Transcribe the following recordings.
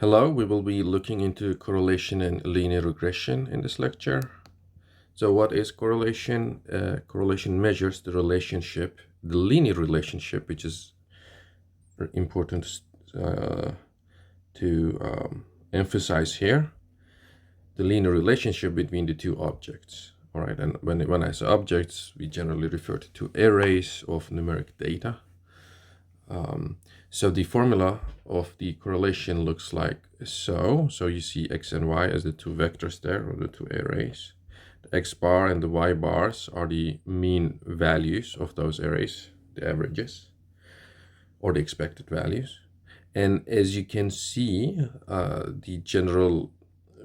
Hello, we will be looking into correlation and linear regression in this lecture. So what is correlation? Correlation measures the relationship, the linear relationship, which is important to emphasize here, the linear relationship between the two objects. All right, and when I say objects, we generally refer to two arrays of numeric data. So the formula of the correlation looks like so. So you see x and y as the two vectors there, or the two arrays. The x bar and the y bars are the mean values of those arrays, the averages, or the expected values. And as you can see, by the general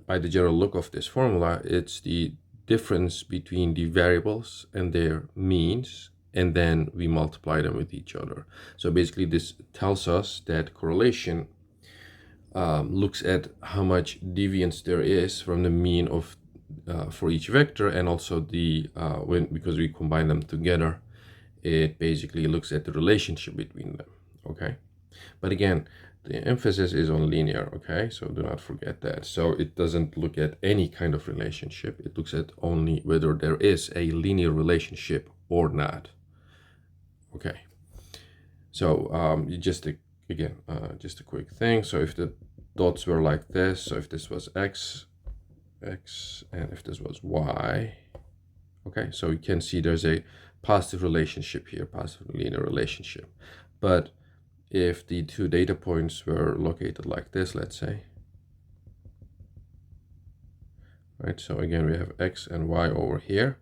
look of this formula, it's the difference between the variables and their means, and then we multiply them with each other. So basically this tells us that correlation looks at how much deviance there is from the mean of for each vector, and also the because we combine them together, it basically looks at the relationship between them. Okay, but again, the emphasis is on linear. Okay, so do not forget that. So it doesn't look at any kind of relationship. It looks at only whether there is a linear relationship or not. Okay, so just a quick thing. So if the dots were like this, so if this was x, and if this was y, okay, so you can see there's a positive relationship here, positive linear relationship. But if the two data points were located like this, let's say, right, so again we have x and y over here,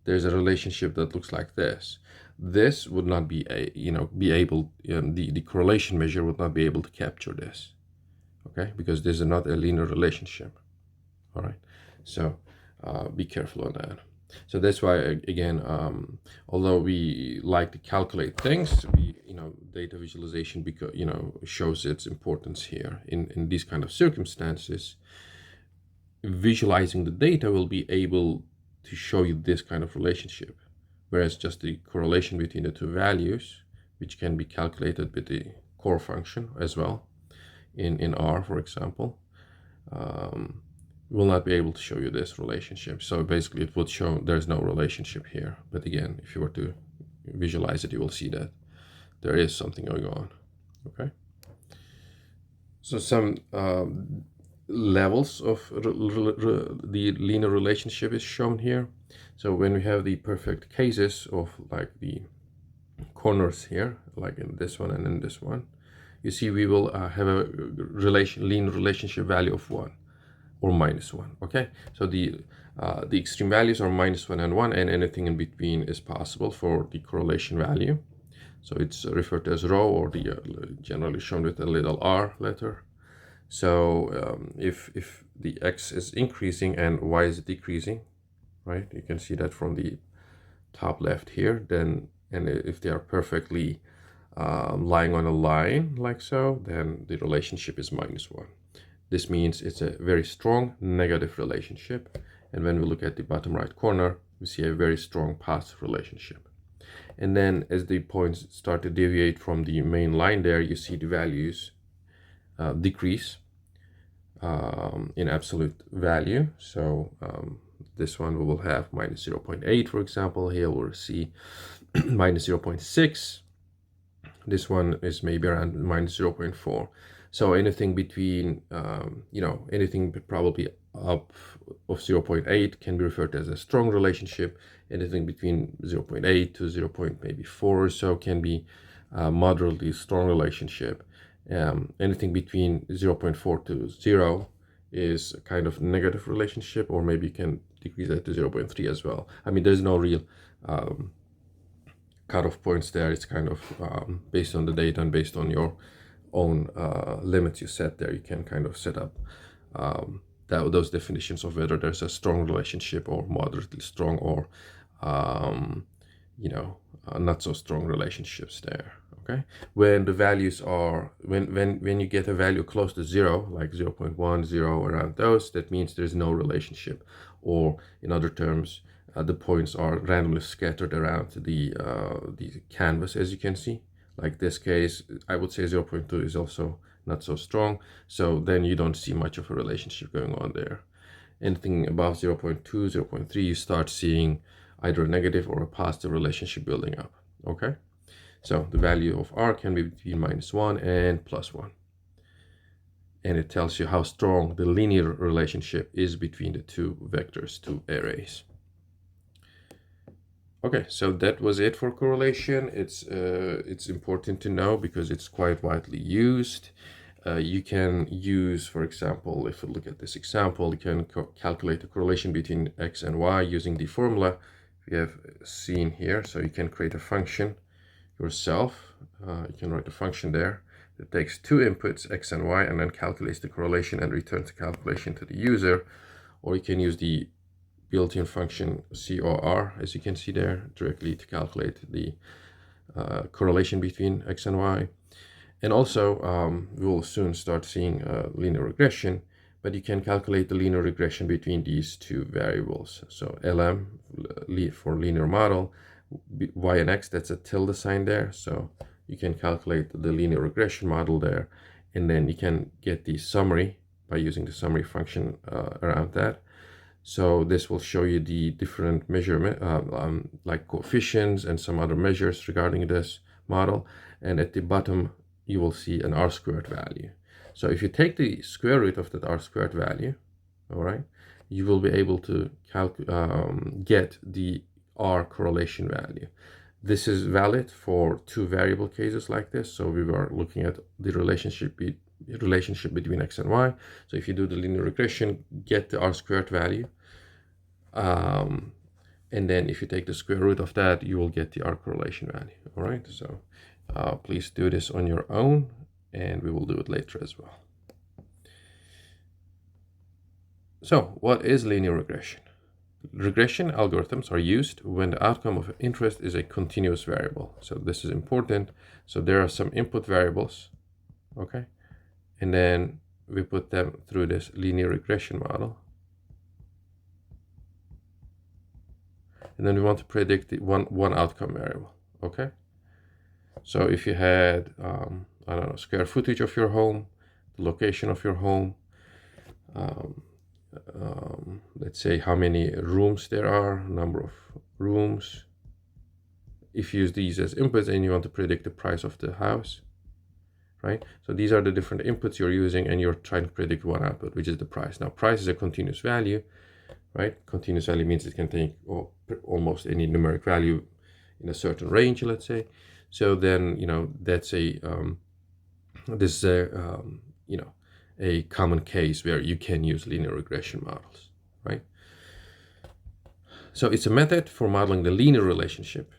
there's a relationship that looks like this. This would not be the correlation measure would not be able to capture this, okay, because this is not a linear relationship. All right, so be careful on that. So that's why, again, although we like to calculate things, data visualization, because shows its importance here in these kind of circumstances. Visualizing the data will be able to show you this kind of relationship, whereas just the correlation between the two values, which can be calculated with the core function as well in R, for example, will not be able to show you this relationship. So basically it would show there's no relationship here. But again, if you were to visualize it, you will see that there is something going on. Okay, so some levels of the linear relationship is shown here. So when we have the perfect cases of like the corners here, like in this one and in this one, you see we will have a linear relationship value of 1 or -1. Okay, so the extreme values are -1 and 1, and anything in between is possible for the correlation value. So it's referred to as rho, or the generally shown with a little r letter. So if the x is increasing and y is decreasing, right, you can see that from the top left here, then, and if they are perfectly lying on a line like so, then the relationship is -1. This means it's a very strong negative relationship. And when we look at the bottom right corner, we see a very strong positive relationship. And then as the points start to deviate from the main line there, you see the values decrease in absolute value. So this one we will have -0.8, for example. Here we'll see -0.6. This one is maybe around -0.4. So anything between, anything probably up of 0.8 can be referred to as a strong relationship. Anything between 0.8 to 0.4 or so can be moderately strong relationship. Anything between 0.4 to 0 is a kind of negative relationship, or maybe you can decrease that to 0.3 as well. I mean, there's no real cutoff points there. It's kind of based on the data and based on your own limits you set there. You can kind of set up those definitions of whether there's a strong relationship or moderately strong, or not so strong relationships there. Okay, when the values are when you get a value close to 0, like 0.1, 0, around those, that means there's no relationship, or in other terms, the points are randomly scattered around the canvas, as you can see. Like this case, I would say 0.2 is also not so strong. So then you don't see much of a relationship going on there. Anything above 0.2, 0.3, you start seeing either a negative or a positive relationship building up. Okay, so the value of R can be between -1 and +1. And it tells you how strong the linear relationship is between the two vectors, two arrays. Okay, so that was it for correlation. It's important to know because it's quite widely used. You can use, for example, if you look at this example, you can calculate the correlation between x and y using the formula we have seen here. So you can create a function yourself. You can write a function there that takes two inputs, x and y, and then calculates the correlation and returns the calculation to the user. Or you can use the built-in function COR, as you can see there, directly to calculate the correlation between x and y. And also, we will soon start seeing linear regression, but you can calculate the linear regression between these two variables. So LM for linear model, y and x, that's a tilde sign there. So you can calculate the linear regression model there, and then you can get the summary by using the summary function around that. So this will show you the different measurement, like coefficients and some other measures regarding this model. And at the bottom, you will see an R² value. So if you take the square root of that R² value, all right, you will be able to get the R correlation value. This is valid for two variable cases like this. So we were looking at the relationship between x and y. So if you do the linear regression, get the R² value. And then if you take the square root of that, you will get the R correlation value. All right. So please do this on your own, and we will do it later as well. So what is linear regression? Regression algorithms are used when the outcome of interest is a continuous variable. So this is important. So there are some input variables, okay? And then we put them through this linear regression model. And then we want to predict the one outcome variable, okay? So if you had, I don't know, square footage of your home, the location of your home, let's say how many rooms there are, number of rooms. If you use these as inputs and you want to predict the price of the house, right? So these are the different inputs you're using, and you're trying to predict one output, which is the price. Now, price is a continuous value, right? Continuous value means it can take almost any numeric value in a certain range, let's say. So then, you know, that's a, this is a, you know, a common case where you can use linear regression models, right? So it's a method for modeling the linear relationship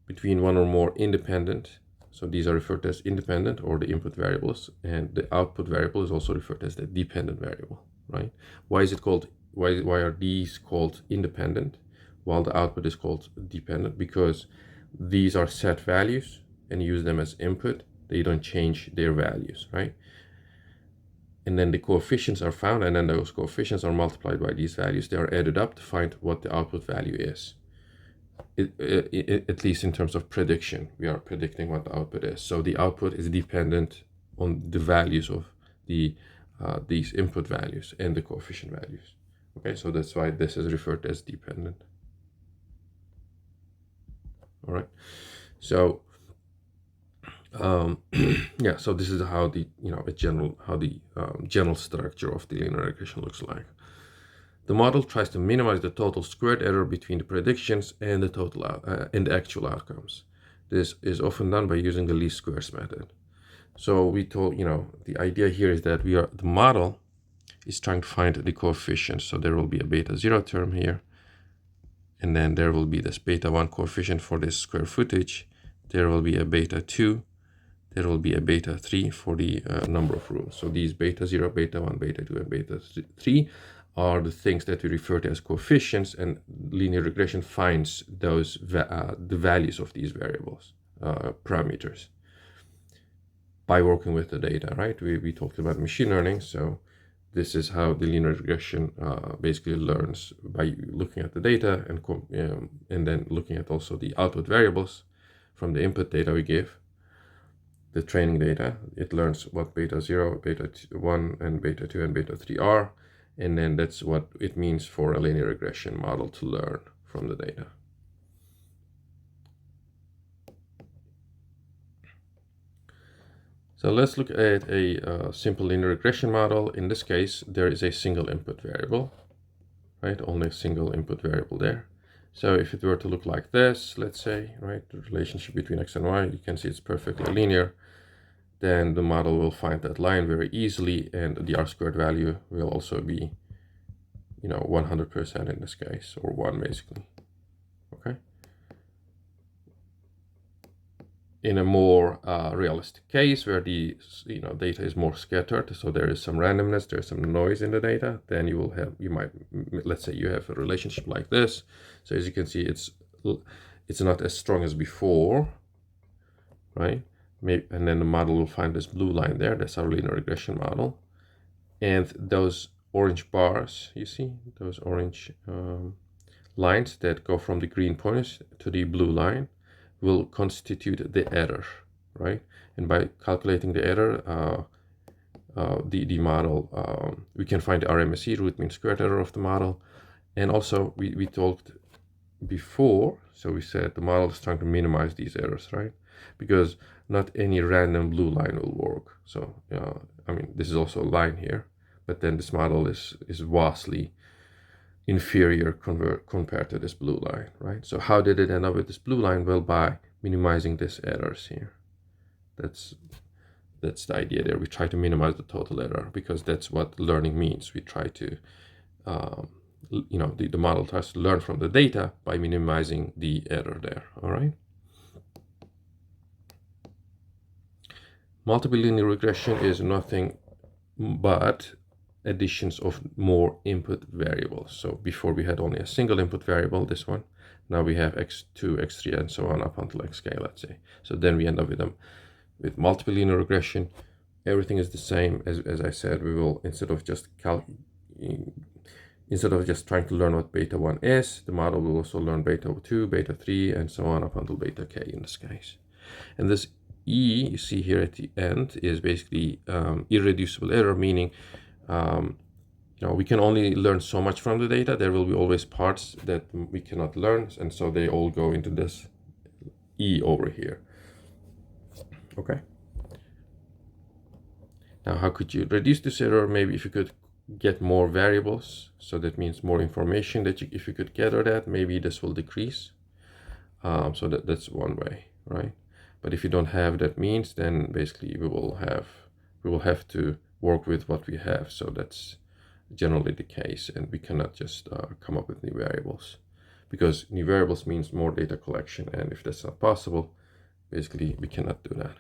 between one or more independent. So these are referred to as independent, or the input variables, and the output variable is also referred to as the dependent variable, right? Why is it called, why are these called independent while the output is called dependent? Because these are set values and use them as input. They don't change their values, right? And then the coefficients are found, and then those coefficients are multiplied by these values. They are added up to find what the output value is. At least in terms of prediction, we are predicting what the output is. So the output is dependent on the values of the these input values and the coefficient values. Okay, so that's why this is referred to as dependent. All right, so yeah, so this is how the, you know, general structure of the linear regression looks like. The model tries to minimize the total squared error between the predictions and the total and the actual outcomes. This is often done by using the least squares method. So we told, you know, the idea here is that the model is trying to find the coefficients. So there will be a beta 0 term here, and then there will be this beta 1 coefficient for this square footage. There will be a beta 2. There will be a beta 3 for the number of rooms. So these beta 0, beta 1, beta 2, and beta 3 are the things that we refer to as coefficients, and linear regression finds those the values of these variables, parameters, by working with the data, right? We talked about machine learning, so this is how the linear regression basically learns, by looking at the data and then looking at also the output variables from the input data we give. the training data. It learns what beta 0, beta 1, and beta 2, and beta 3 are. And then that's what it means for a linear regression model to learn from the data. So let's look at a simple linear regression model. In this case, there is a single input variable, right? Only a single input variable there. So if it were to look like this, let's say, right, the relationship between x and y, you can see it's perfectly linear. Then the model will find that line very easily, and the R-squared value will also be, 100% in this case, or 1 basically, okay? In a more realistic case where the data is more scattered, so there is some randomness, there's some noise in the data, then let's say you have a relationship like this. So as you can see, it's not as strong as before, right? And then the model will find this blue line there. That's our linear regression model. And those orange bars, you see, those orange lines that go from the green pointers to the blue line will constitute the error, right? And by calculating the error, the model, we can find the RMSE, root mean squared error of the model. And also we talked before, so we said the model is trying to minimize these errors, right? Because not any random blue line will work. So this is also a line here, but then this model is vastly inferior compared to this blue line, right? So how did it end up with this blue line? Well, by minimizing these errors here. That's the idea there. We try to minimize the total error, because that's what learning means. We try to the model tries to learn from the data by minimizing the error there. All right. Multiple linear regression is nothing but additions of more input variables. So before we had only a single input variable, this one. Now we have x2, x3, and so on up until xk, let's say. So then we end up with multiple linear regression. Everything is the same. As I said, we will, instead of just trying to learn what beta 1 is, the model will also learn beta 2, beta 3, and so on up until beta k in this case. And this E you see here at the end is basically irreducible error, meaning we can only learn so much from the data. There will be always parts that we cannot learn, and so they all go into this E over here. Okay. Now, how could you reduce this error? Maybe if you could get more variables, so that means more information that if you could gather that, maybe this will decrease. So that's one way, right? But if you don't have that means, then basically we will have to work with what we have. So that's generally the case, and we cannot just come up with new variables, because new variables means more data collection, and if that's not possible, basically we cannot do that.